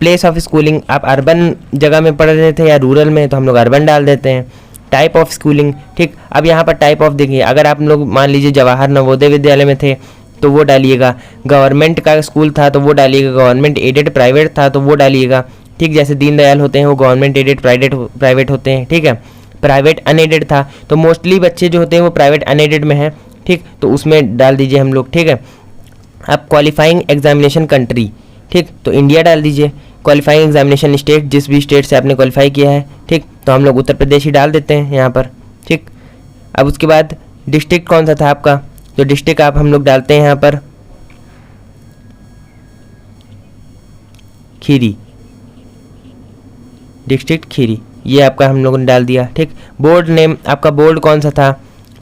प्लेस ऑफ स्कूलिंग आप अर्बन जगह में पढ़ रहे थे या रूरल में, तो हम लोग अर्बन डाल देते हैं। टाइप ऑफ स्कूलिंग, ठीक, अब यहाँ पर टाइप ऑफ देखिए, अगर आप लोग मान लीजिए जवाहर नवोदय विद्यालय में थे तो वो डालिएगा, गवर्नमेंट का स्कूल था तो वो डालिएगा, गवर्नमेंट एडेड प्राइवेट था तो वो डालिएगा। ठीक, जैसे दीनदयाल होते हैं वो गवर्नमेंट एडेड प्राइवेट होते हैं। ठीक है, प्राइवेट अनएडेड था तो मोस्टली बच्चे जो होते हैं वो प्राइवेट अनएडेड में हैं। ठीक, तो उसमें डाल दीजिए हम लोग। ठीक है, अब क्वालिफाइंग एग्जामिनेशन कंट्री, ठीक, तो इंडिया डाल दीजिए। क्वालिफाइंग एग्जामिनेशन स्टेट, जिस भी स्टेट से आपने क्वालिफाई किया है, ठीक, तो हम लोग उत्तर प्रदेश ही डाल देते हैं यहाँ पर। ठीक, अब उसके बाद डिस्ट्रिक्ट कौन सा था आपका, तो डिस्ट्रिक्ट आप हम लोग डालते हैं यहाँ पर खीरी, डिस्ट्रिक्ट खीरी, ये आपका हम लोगों ने डाल दिया। ठीक, बोर्ड नेम आपका बोर्ड कौन सा था,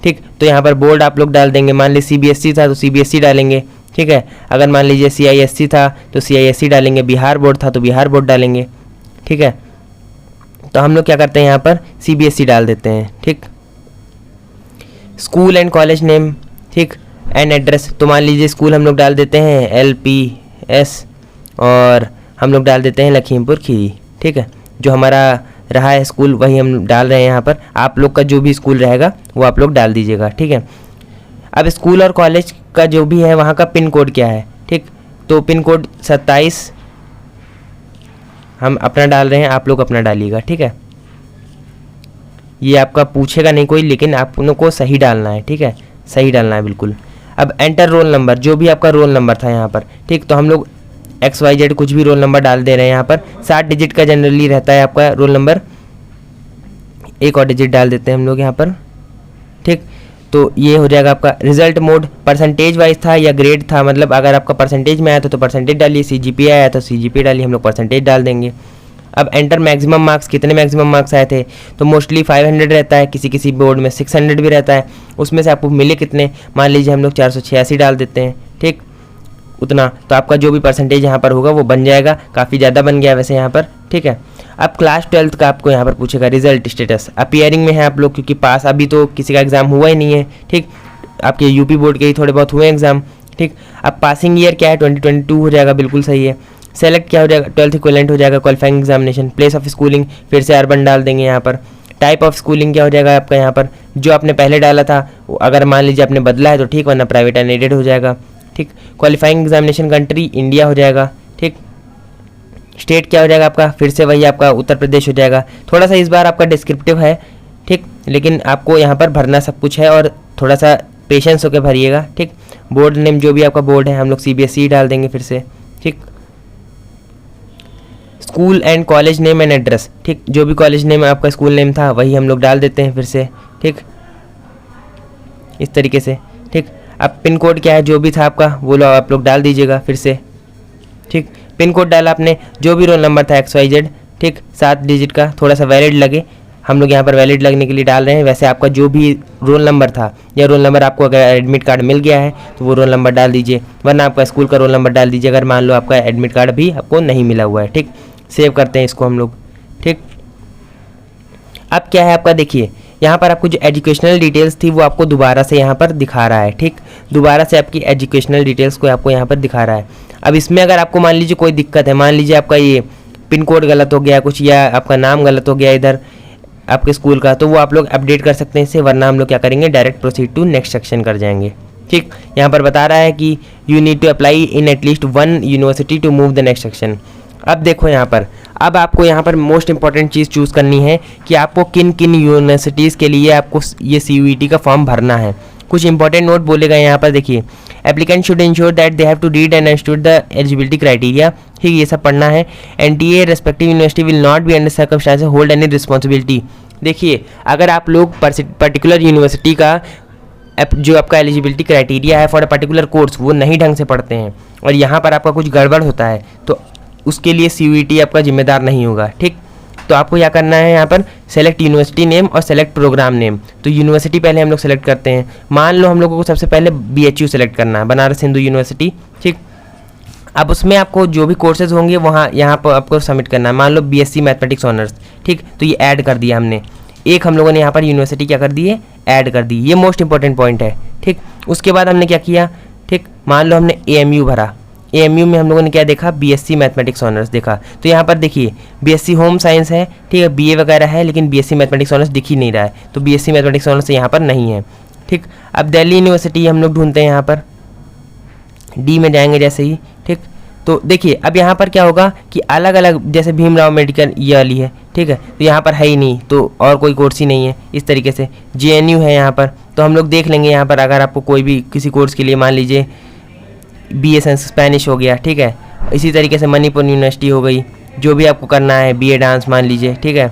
ठीक, तो यहाँ पर बोर्ड आप लोग डाल देंगे। मान लीजिए CBSE था तो CBSE डालेंगे। ठीक है, अगर मान लीजिए CISC था तो CISC डालेंगे, बिहार बोर्ड था तो बिहार बोर्ड डालेंगे। ठीक है, तो हम लोग क्या करते हैं यहाँ पर CBSE डाल देते हैं। ठीक, स्कूल एंड कॉलेज नेम, ठीक, एंड एड्रेस, तो मान लीजिए स्कूल हम लोग डाल देते हैं LPS और हम लोग डाल देते हैं लखीमपुर खीरी। ठीक है, जो हमारा रहा है स्कूल वही हम डाल रहे हैं यहाँ पर। आप लोग का जो भी स्कूल रहेगा वो आप लोग डाल दीजिएगा। ठीक है, अब स्कूल और कॉलेज का जो भी है वहाँ का पिन कोड क्या है। ठीक, तो पिन कोड 27 हम अपना डाल रहे हैं, आप लोग अपना डालिएगा। ठीक है, ये आपका पूछेगा नहीं कोई, लेकिन आप लोगों को सही डालना है। ठीक है, सही डालना है बिल्कुल। अब एंटर रोल नंबर, जो भी आपका रोल नंबर था यहाँ पर, ठीक, तो हम लोग XYZ कुछ भी रोल नंबर डाल दे रहे हैं यहाँ पर। 7 डिजिट का जनरली रहता है आपका रोल नंबर, एक और डिजिट डाल देते हैं हम लोग यहाँ पर। ठीक, तो ये हो जाएगा आपका। रिजल्ट मोड परसेंटेज वाइज था या ग्रेड था, मतलब अगर आपका परसेंटेज में आया था तो परसेंटेज डालिए, CGPA आया तो CGPA डालिए, हम लोग परसेंटेज डाल देंगे। अब एंटर मैक्सिमम मार्क्स, कितने मैक्सिमम मार्क्स आए थे, तो मोस्टली 500 रहता है, किसी किसी बोर्ड में 600 भी रहता है, उसमें से आपको मिले कितने, मान लीजिए हम लोग 486 डाल देते हैं। ठीक, उतना, तो आपका जो भी परसेंटेज यहाँ पर होगा वो बन जाएगा। काफ़ी ज़्यादा बन गया वैसे यहाँ पर। ठीक है, अब क्लास 12th का आपको यहाँ पर पूछेगा रिजल्ट स्टेटस, अपीयरिंग में है आप लोग, क्योंकि पास अभी तो किसी का एग्ज़ाम हुआ ही नहीं है। ठीक, आपके यूपी बोर्ड के ही थोड़े बहुत हुए एग्ज़ाम। ठीक, अब पासिंग ईयर क्या है, 2022 हो जाएगा, बिल्कुल सही है। सेलेक्ट क्या हो जाएगा, 12th इक्विवेलेंट हो जाएगा, qualifying examination. Place of schooling फिर से अर्बन डाल देंगे यहाँ पर। टाइप ऑफ स्कूलिंग क्या हो जाएगा आपका यहाँ पर, जो आपने पहले डाला था अगर मान लीजिए आपने बदला है तो ठीक, वरना प्राइवेट अनएडेड हो जाएगा। ठीक, क्वालिफाइंग एग्जामिनेशन कंट्री इंडिया हो जाएगा। ठीक, स्टेट क्या हो जाएगा आपका, फिर से वही आपका उत्तर प्रदेश हो जाएगा। थोड़ा सा इस बार आपका डिस्क्रिप्टिव है, ठीक, लेकिन आपको यहाँ पर भरना सब कुछ है और थोड़ा सा पेशेंस होकर भरिएगा। ठीक, बोर्ड नेम जो भी आपका बोर्ड है हम लोग CBSE डाल देंगे फिर से। ठीक, school and college name and address, ठीक, जो भी कॉलेज नेम आपका स्कूल नेम था वही हम लोग डाल देते हैं फिर से। ठीक, इस तरीके से। ठीक, अब पिन कोड क्या है, जो भी था आपका वो आप लोग डाल दीजिएगा फिर से। ठीक, पिन कोड डाला आपने, जो भी रोल नंबर था XYZ, ठीक, 7 डिजिट का, थोड़ा सा वैलिड लगे, हम लोग यहाँ पर वैलिड लगने के लिए डाल रहे हैं। वैसे आपका जो भी रोल नंबर था या रोल नंबर आपको अगर एडमिट कार्ड मिल गया है तो वो रोल नंबर डाल दीजिए, वरना आपका स्कूल का रोल नंबर डाल दीजिए अगर मान लो आपका एडमिट कार्ड भी आपको नहीं मिला हुआ है। ठीक, सेव करते हैं इसको हम लोग। ठीक, अब क्या है आपका, देखिए यहाँ पर आपको जो एजुकेशनल डिटेल्स थी वो आपको दोबारा से यहाँ पर दिखा रहा है। ठीक, दोबारा से आपकी एजुकेशनल डिटेल्स को आपको यहाँ पर दिखा रहा है। अब इसमें अगर आपको मान लीजिए कोई दिक्कत है, मान लीजिए आपका ये पिन कोड गलत हो गया कुछ, या आपका नाम गलत हो गया इधर आपके स्कूल का, तो वो आप लोग अपडेट कर सकते हैं इससे, वरना हम लोग क्या करेंगे direct proceed to next section कर जाएंगे। ठीक, यहाँ पर बता रहा है कि you need to apply in at least 1 university to move the next section. अब देखो यहाँ पर, अब आपको यहाँ पर मोस्ट इंपॉर्टेंट चीज़ चूज़ करनी है कि आपको किन किन यूनिवर्सिटीज़ के लिए आपको ये CUET का फॉर्म भरना है। कुछ इंपॉर्टेंट नोट बोलेगा यहाँ पर। देखिए, applicant should ensure that they have to read and understood the eligibility criteria. ठीक, ये सब पढ़ना है। NTA respective university will not be under circumstances hold any responsibility. देखिए, अगर आप लोग पर्टिकुलर यूनिवर्सिटी का जो आपका एलिजिबिलिटी क्राइटेरिया है फॉर अ पर्टिकुलर कोर्स वो नहीं ढंग से पढ़ते हैं और यहाँ पर आपका कुछ गड़बड़ होता है तो उसके लिए CUET आपका जिम्मेदार नहीं होगा। ठीक, तो आपको क्या करना है, यहाँ पर सेलेक्ट यूनिवर्सिटी नेम और सेलेक्ट प्रोग्राम नेम। तो यूनिवर्सिटी पहले हम लोग सेलेक्ट करते हैं। मान लो हम लोगों को सबसे पहले BHU सेलेक्ट करना है, बनारस हिंदू यूनिवर्सिटी। ठीक, अब उसमें आपको जो भी कोर्सेज होंगे वहाँ यहाँ पर आपको सबमिट करना है। मान लो BSc मैथमेटिक्स ऑनर्स। ठीक, तो ये ऐड कर दिया हमने। एक हम लोगों ने यहाँ पर यूनिवर्सिटी क्या कर दी है, ऐड कर दी। ये मोस्ट इंपॉर्टेंट पॉइंट है। ठीक, उसके बाद हमने क्या किया, ठीक, मान लो हमने AMU भरा। AMU में हम लोगों ने क्या देखा, BSc मैथमेटिक्स ऑनर्स देखा। तो यहाँ पर देखिए BSc होम साइंस है, ठीक है, BA वगैरह है, लेकिन BSc मैथमेटिक्स ऑनर्स दिख ही नहीं रहा है, तो BSc मैथमेटिक्स ऑनर्स यहाँ पर नहीं है। ठीक, अब दिल्ली यूनिवर्सिटी हम लोग ढूंढते हैं, यहाँ पर D में जाएंगे जैसे ही। ठीक, तो देखिए अब यहाँ पर क्या होगा कि अलग अलग, जैसे भीमराव मेडिकल ये वाली है, ठीक है, तो यहाँ पर है ही नहीं, तो और कोई कोर्स ही नहीं है। इस तरीके से JNU है यहाँ पर, तो हम लोग देख लेंगे यहाँ पर अगर आपको कोई भी किसी कोर्स के लिए, मान लीजिए BA स्पेनिश हो गया, ठीक है, इसी तरीके से मणिपुर यूनिवर्सिटी हो गई, जो भी आपको करना है, BA डांस मान लीजिए, ठीक है,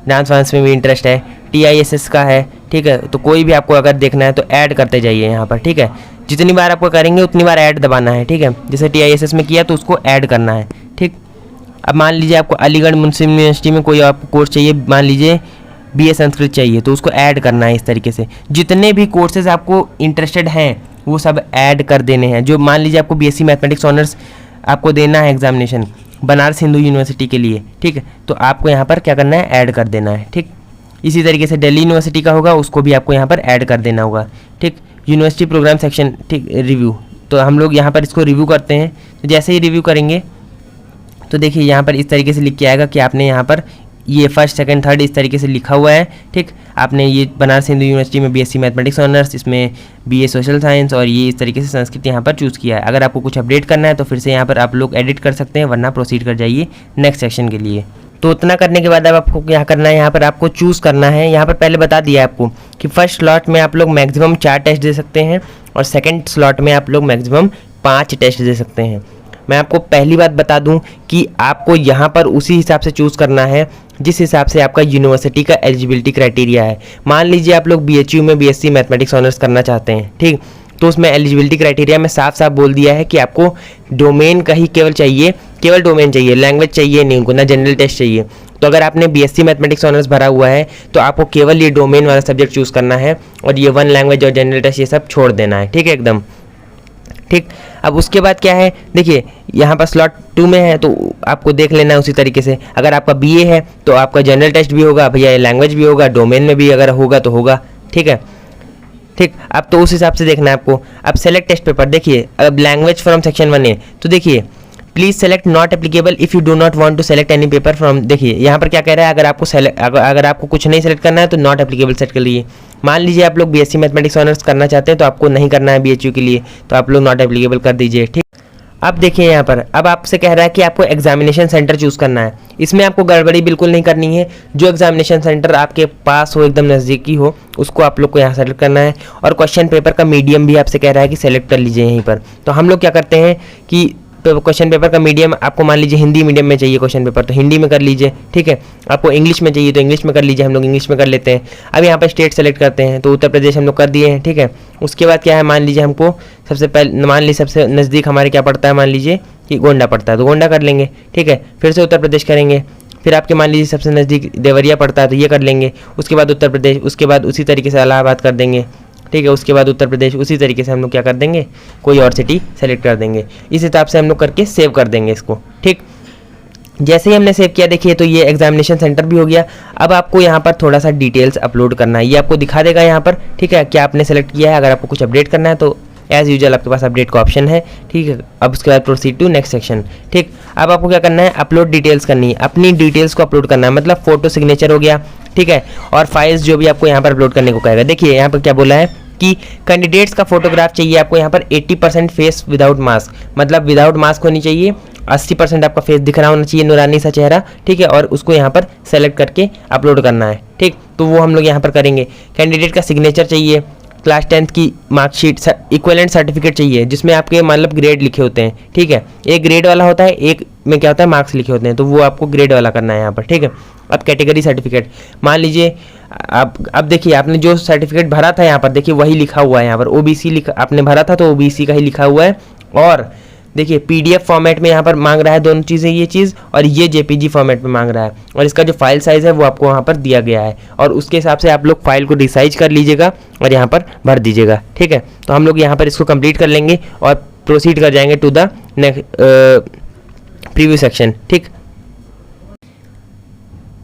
डांस वांस में भी इंटरेस्ट है, TISS का है, ठीक है, तो कोई भी आपको अगर देखना है तो ऐड करते जाइए यहाँ पर। ठीक है, जितनी बार आपको करेंगे उतनी बार ऐड दबाना है। ठीक है, जैसे TISS में किया तो उसको ऐड करना है। ठीक, अब मान लीजिए आपको अलीगढ़ मुस्लिम यूनिवर्सिटी में कोई आपको कोर्स चाहिए, मान लीजिए BA संस्कृत चाहिए, तो उसको ऐड करना है। इस तरीके से जितने भी कोर्सेज आपको इंटरेस्टेड हैं वो सब ऐड कर देने हैं। जो मान लीजिए आपको BSc मैथमेटिक्स ऑनर्स आपको देना है एग्जामिनेशन बनारस हिंदू यूनिवर्सिटी के लिए, ठीक है, तो आपको यहाँ पर क्या करना है, ऐड कर देना है। ठीक, इसी तरीके से दिल्ली यूनिवर्सिटी का होगा, उसको भी आपको यहाँ पर ऐड कर देना होगा। ठीक, यूनिवर्सिटी प्रोग्राम सेक्शन, ठीक, रिव्यू, तो हम लोग यहाँ पर इसको रिव्यू करते हैं। तो जैसे ही रिव्यू करेंगे तो देखिए यहाँ पर इस तरीके से लिख के आएगा कि आपने यहाँ पर ये फर्स्ट सेकंड थर्ड इस तरीके से लिखा हुआ है। ठीक, आपने ये बनारस हिंदू यूनिवर्सिटी में BSc मैथमेटिक्स ऑनर्स, इसमें BA सोशल साइंस और ये इस तरीके से संस्कृत यहाँ पर चूज़ किया है। अगर आपको कुछ अपडेट करना है तो फिर से यहाँ पर आप लोग एडिट कर सकते हैं, वरना प्रोसीड कर जाइए नेक्स्ट सेक्शन के लिए। तो उतना करने के बाद अब आपको क्या करना है, यहाँ पर आपको चूज़ करना है। यहाँ पर पहले बता दिया आपको कि फर्स्ट स्लॉट में आप लोग मैक्सिमम 4 टेस्ट दे सकते हैं और सेकंड स्लॉट में आप लोग मैक्सिमम 5 टेस्ट दे सकते हैं। मैं आपको पहली बात बता दूं कि आपको यहाँ पर उसी हिसाब से चूज़ करना है जिस हिसाब से आपका यूनिवर्सिटी का एलिजिबिलिटी क्राइटेरिया है। मान लीजिए आप लोग BHU में BSc मैथमेटिक्स ऑनर्स करना चाहते हैं, ठीक, तो उसमें एलिजिबिलिटी क्राइटेरिया में साफ साफ बोल दिया है कि आपको डोमेन का ही केवल चाहिए, केवल डोमेन चाहिए, लैंग्वेज चाहिए नहीं, ना जनरल टेस्ट चाहिए। तो अगर आपने BSc मैथमेटिक्स ऑनर्स भरा हुआ है तो आपको केवल ये डोमेन वाला सब्जेक्ट चूज़ करना है और ये 1 लैंग्वेज और जनरल टेस्ट ये सब छोड़ देना है। ठीक है, एकदम ठीक। अब उसके बाद क्या है, देखिए यहाँ पर स्लॉट 2 में है तो आपको देख लेना है उसी तरीके से। अगर आपका BA है तो आपका जनरल टेस्ट भी होगा भैया, लैंग्वेज भी होगा, डोमेन में भी अगर होगा तो होगा। ठीक है, ठीक। अब तो उस हिसाब से देखना है आपको। अब सेलेक्ट टेस्ट पेपर, देखिए अब लैंग्वेज फ्रॉम सेक्शन 1 है तो देखिए please select not applicable if you do not want to select any paper from. देखिए यहाँ पर क्या कह रहा है, अगर आपको कुछ नहीं सेलेक्ट करना है तो नॉट एप्लीकेबल सेट कर लीजिए। मान लीजिए आप लोग BSc मैथमेटिक्स ऑनर्स करना चाहते हैं तो आपको नहीं करना है BHU के लिए, तो आप लोग नॉट एप्लीकेबल कर दीजिए। ठीक, अब देखिए यहाँ पर अब आपसे कह रहा है कि आपको एग्जामिनेशन सेंटर चूज़ करना है। इसमें आपको गड़बड़ी बिल्कुल नहीं करनी है। जो एग्जामिनेशन सेंटर आपके पास हो, एकदम नज़दीकी हो, उसको आप लोग को यहाँ सेलेक्ट करना है। और क्वेश्चन पेपर का मीडियम भी आपसे कह रहा है कि सेलेक्ट कर लीजिए यहीं पर। तो हम लोग क्या करते हैं कि क्वेश्चन पेपर का मीडियम आपको मान लीजिए हिंदी मीडियम में चाहिए क्वेश्चन पेपर तो हिंदी में कर लीजिए। ठीक है, आपको इंग्लिश में चाहिए तो इंग्लिश में कर लीजिए, हम लोग इंग्लिश में कर लेते हैं। अब यहाँ पर स्टेट सेलेक्ट करते हैं तो उत्तर प्रदेश हम लोग कर दिए हैं। ठीक है, उसके बाद क्या है, मान लीजिए हमको सबसे पहले मान लीजिए सबसे नज़दीक हमारे क्या पड़ता है, मान लीजिए कि गोंडा पड़ता है तो गोंडा कर लेंगे। ठीक है, फिर से उत्तर प्रदेश करेंगे, फिर आपके मान लीजिए सबसे नज़दीक देवरिया पड़ता है तो ये कर लेंगे। उसके बाद उत्तर प्रदेश, उसके बाद उसी तरीके से इलाहाबाद कर देंगे। ठीक है, उसके बाद उत्तर प्रदेश, उसी तरीके से हम लोग क्या कर देंगे, कोई और सिटी सेलेक्ट कर देंगे। इस हिसाब से हम लोग करके सेव कर देंगे इसको। ठीक, जैसे ही हमने सेव किया देखिए तो ये एग्जामिनेशन सेंटर भी हो गया। अब आपको यहाँ पर थोड़ा सा डिटेल्स अपलोड करना है, ये आपको दिखा देगा यहाँ पर। ठीक है, क्या आपने सेलेक्ट किया है। अगर आपको कुछ अपडेट करना है तो एज यूजुअल आपके पास अपडेट का ऑप्शन है। ठीक है, अब उसके बाद प्रोसीड टू नेक्स्ट सेक्शन। ठीक, अब आपको क्या करना है, अपलोड डिटेल्स करनी है, अपनी डिटेल्स को अपलोड करना है, मतलब फोटो सिग्नेचर हो गया। ठीक है, और फाइल्स जो भी आपको यहाँ पर अपलोड करने को कहेगा। देखिए यहाँ पर क्या बोला है कि कैंडिडेट्स का फोटोग्राफ चाहिए आपको यहाँ पर 80% फेस विदाउट मास्क, मतलब विदाउट मास्क होनी चाहिए। 80% आपका फेस दिख रहा होना चाहिए, नूरानी सा चेहरा। ठीक है, और उसको यहाँ पर सेलेक्ट करके अपलोड करना है। ठीक, तो वो हम लोग यहाँ पर करेंगे। कैंडिडेट का सिग्नेचर चाहिए क्लास 10th की मार्कशीट इक्विवेलेंट सर्टिफिकेट चाहिए जिसमें आपके मतलब ग्रेड लिखे होते हैं, ठीक है। एक ग्रेड वाला होता है, एक में क्या होता है मार्क्स लिखे होते हैं, तो वो आपको ग्रेड वाला करना है यहाँ पर, ठीक है। अब कैटेगरी सर्टिफिकेट मान लीजिए आप, अब देखिए आपने जो सर्टिफिकेट भरा था यहाँ पर देखिए वही लिखा हुआ है यहाँ पर, ओबीसी लिखा आपने भरा था तो ओबीसी का ही लिखा हुआ है। और देखिए पीडीएफ फॉर्मेट में यहाँ पर मांग रहा है दोनों चीज़ें, ये चीज़ और ये जेपीजी फॉर्मेट में मांग रहा है, और इसका जो फाइल साइज़ है वो आपको वहाँ पर दिया गया है, और उसके हिसाब से आप लोग फाइल को रिसाइज कर लीजिएगा और यहाँ पर भर दीजिएगा, ठीक है। तो हम लोग यहाँ पर इसको कंप्लीट कर लेंगे और प्रोसीड कर जाएंगे टू द प्रीव्यू सेक्शन, ठीक।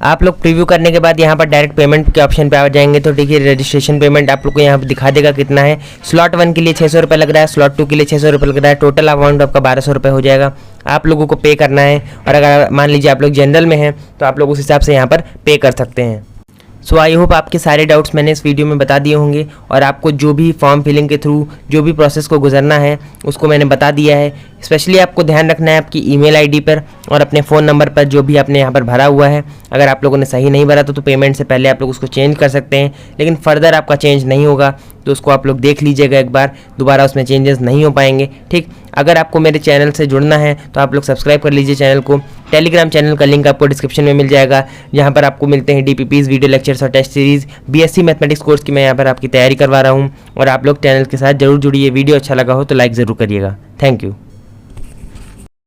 आप लोग प्रीव्यू करने के बाद यहाँ पर डायरेक्ट पेमेंट के ऑप्शन पे आ जाएंगे, तो देखिए रजिस्ट्रेशन पेमेंट आप लोग को यहाँ पर दिखा देगा कितना है। स्लॉट 1 के लिए 600 रुपये लग रहा है, स्लॉट 2 के लिए 600 रुपये लग रहा है, टोटल अमाउंट आपका 1200 रुपये हो जाएगा, आप लोगों को पे करना है। और अगर मान लीजिए आप लोग जनरल में हैं तो आप लोग उस हिसाब से यहाँ पर पे कर सकते हैं। सो आई होप आपके सारे डाउट्स मैंने इस वीडियो में बता दिए होंगे, और आपको जो भी फॉर्म फिलिंग के थ्रू जो भी प्रोसेस को गुजरना है उसको मैंने बता दिया है। स्पेशली आपको ध्यान रखना है आपकी ईमेल आईडी पर और अपने फ़ोन नंबर पर जो भी आपने यहाँ पर भरा हुआ है। अगर आप लोगों ने सही नहीं भरा तो पेमेंट से पहले आप लोग उसको चेंज कर सकते हैं, लेकिन फर्दर आपका चेंज नहीं होगा तो उसको आप लोग देख लीजिएगा एक बार, दोबारा उसमें चेंजेस नहीं हो पाएंगे, ठीक। अगर आपको मेरे चैनल से जुड़ना है तो आप लोग सब्सक्राइब कर लीजिए चैनल को। टेलीग्राम चैनल का लिंक आपको डिस्क्रिप्शन में मिल जाएगा, जहाँ पर आपको मिलते हैं डीपीपीज, वीडियो लेक्चर्स और test series. BSc mathematics course की मैं यहाँ पर आपकी तैयारी करवा रहा हूँ, और आप लोग चैनल के साथ जरूर जुड़िए। वीडियो अच्छा लगा हो तो लाइक ज़रूर करिएगा। Thank you.